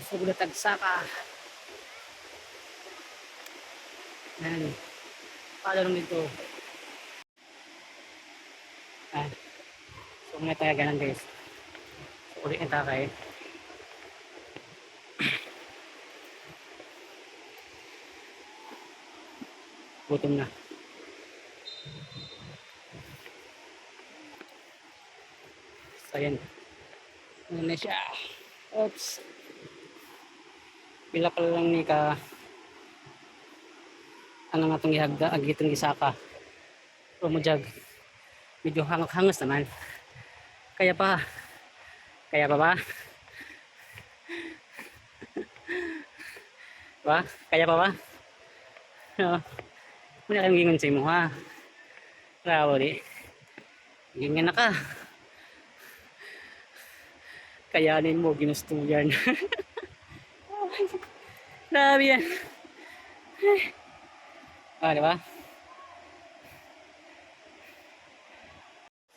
Sugulat tagsaka. Yan. Paano nito? Yan. So muna tayo ganun guys. So ulit na tayo. Gutom na. So yan. Ano na siya? Oops. Pila ka lang ni ka ano nga itong ihagda, agitong gisaka. O mo jag. Medyo hangos naman. Kaya pa ba? Ba? Kaya pa ba? No. Muna kayong gingon sa imo ha. Rawo di. Gingan na ka. Kayanin mo, ginusto yan. Grabe yan. Ah, di ba?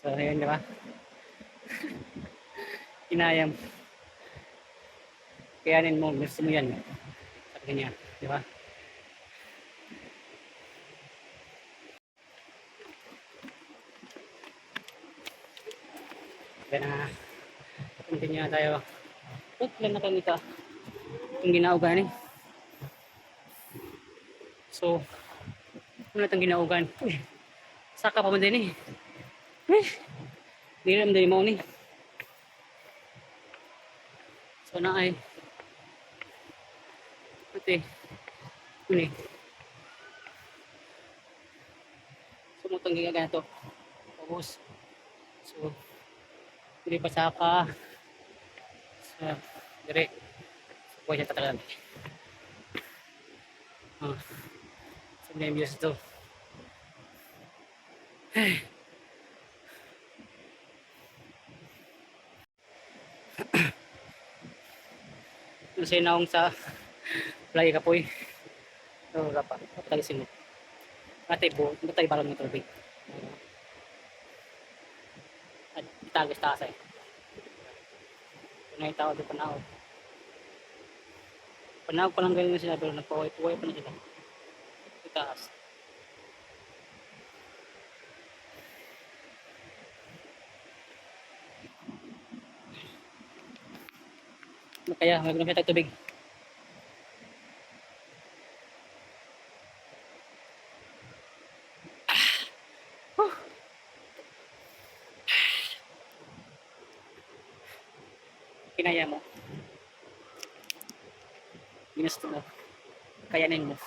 So, ayan, di ba? Inayam. Kayanin mo, gusto mo yan. Sabi niya, di ba? Kaya na, continue na tayo. Ilan na kami ka? Itong ginaugan eh. So, ano itong ginaugan? Uy, saka pa mo din eh. Hindi rin din mo ni. So na ay pati ini. So mutong gigaga to. Tapos so dili pa saka sa dire. So buhay siya tatagal. So may views to. Kasi naong sa play kapoy. So rapa, patay sino. Ate bo, batay balon ng tubig. At itagos taas ay. Kunay tao di panaw. Panaw pa lang ganyan na sila pero nagpaway-puway pa na sila. Itaas. Kaya magandang siya tubig. Kinaya mo. Ginusto mo. Kayanin mo.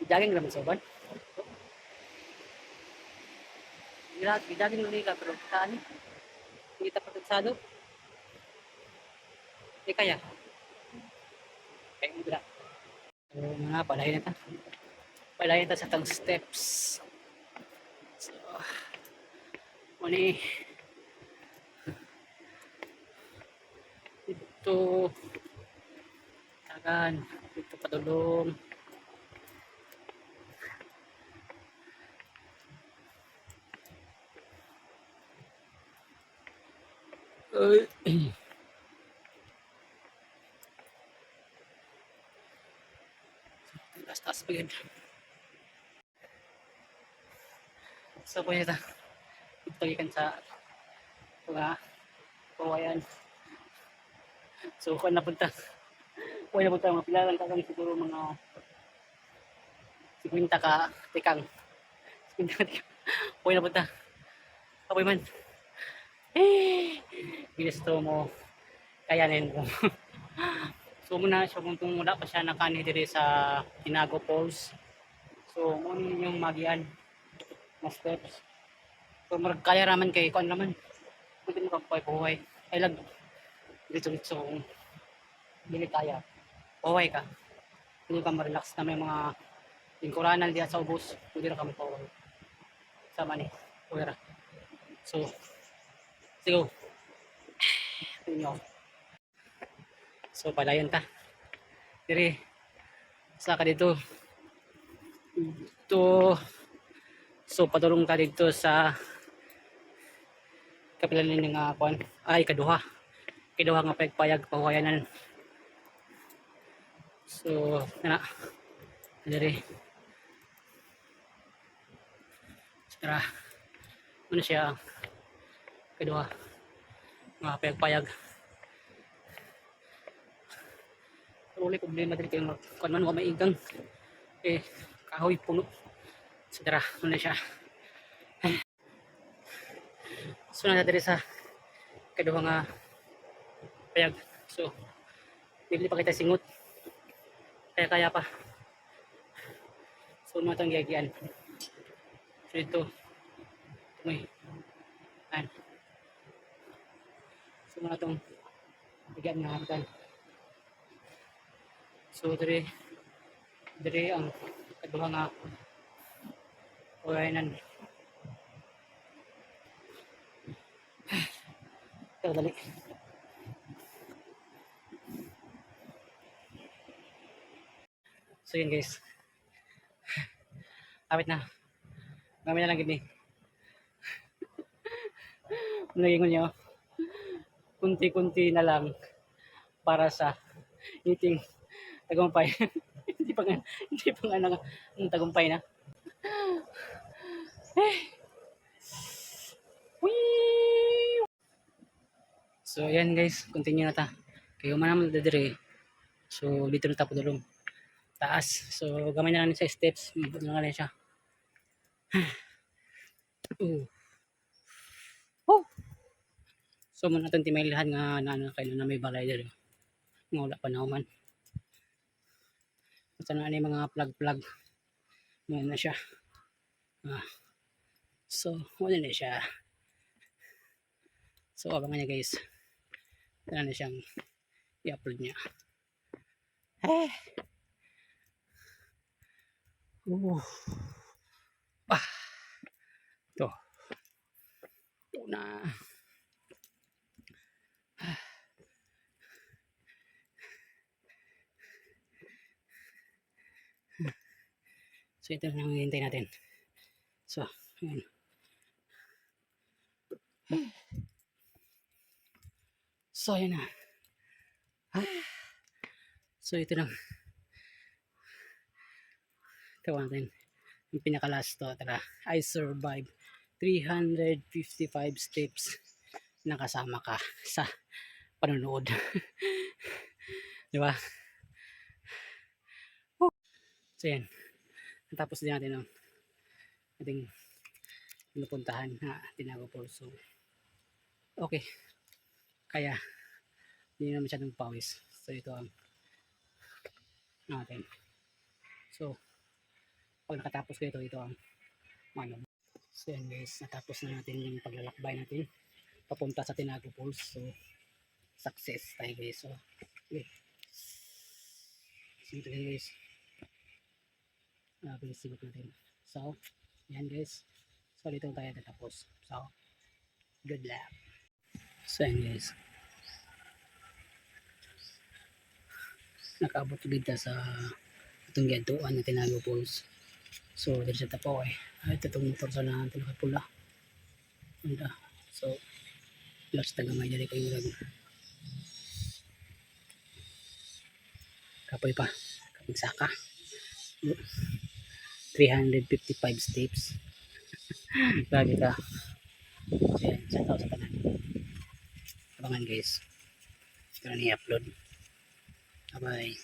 Jogging naman sa uban. Jogging ulit ka pero saan eh? Hindi tapat nagsado. Hindi kaya. Kaya mo bila. So mga palahin na ta. Palahin na ta sa tang steps. So, muni. Ito. Tagan. Ito padulong. Taas pa yun. So po ito. Ito sa mga kawayan. So kung napunta mga pilalang kakang siguro mga 50 ka tikang 50 ka tikang kung napunta kapoy man ginusto mo kayanin mo. So muna siya kung wala pa siya nakani diri sa Tinago Falls. So muna yung magian na steps. So marag kaya raman kay kuan naman pwede mo kapoy-buhay ay lag dito dili kaya buhay ka hindi ka ma-relax na may mga lingkuranan diya sa ubos pwede na kami buhay sama ni pwera. So sigo inyo. So palayon ta diri sa ka dito to. So padulong ta dito sa kapilan ng kuan ay kaduha kiduha nga payag pahuwayanan. So kana diri tara ano siya kiduha nga payag uli problema diri kay kun man wa maigang kahoy puno. So tara ano siya. So na diri sa kiduha nga payag. So dili pa kita singot kaya pa. So matang giagian. So ito may an so mga tong gigan nga hagdan. So diri ang kaduha nga huwayanan. Ito dali. So yun guys. Awit na. Gamit na lang gini. Nagingon nyo. Kunti-kunti na lang para sa eating tagumpay. hindi pa nga ng tagumpay na. So yan guys, continue na ta. Kayo man naman dadiri. So dito na tapo dulong. Taas. So gamay na lang sa steps. Mabot na lang siya. So muna itong timailihan nga na kayo na may balay dito. Nga wala pa na man. Basta na mga plug. Ngayon na siya. So wala na siya. So abangan niya guys. Wala na siyang i-upload niya. Ito. Ito na. So ito na ang hintay natin. So, ayan. So ayan na. So ito lang. Tawa natin. Yung pinaka-last to. Tara. I survived 355 steps. Nakasama ka sa panonood. Diba? So yan. Tapos din natin ang ating pinupuntahan na Tinago Falls. So, okay. Kaya hindi na masyadong pawis. So ito ang natin. So pag nakatapos ko ito ang ano. So yan guys, natapos na natin yung paglalakbay natin papunta sa Tinago Falls. So success tayo guys. So okay. So ito guys. Pinisigot natin. So yan guys. So dito tayo tatapos. So good luck. So yan guys. Nakaabot dito sa itong gintuan na Tinago Falls. So dito sa tapo ito itong motor sa na nakapula. So last tagamay dali kayo lang. Kapoy pa. Kapag saka. 355 steps. Grabe ka. Ayan, sa tao sa tanan. Abangan guys. Ito na ni-upload. Bye bye.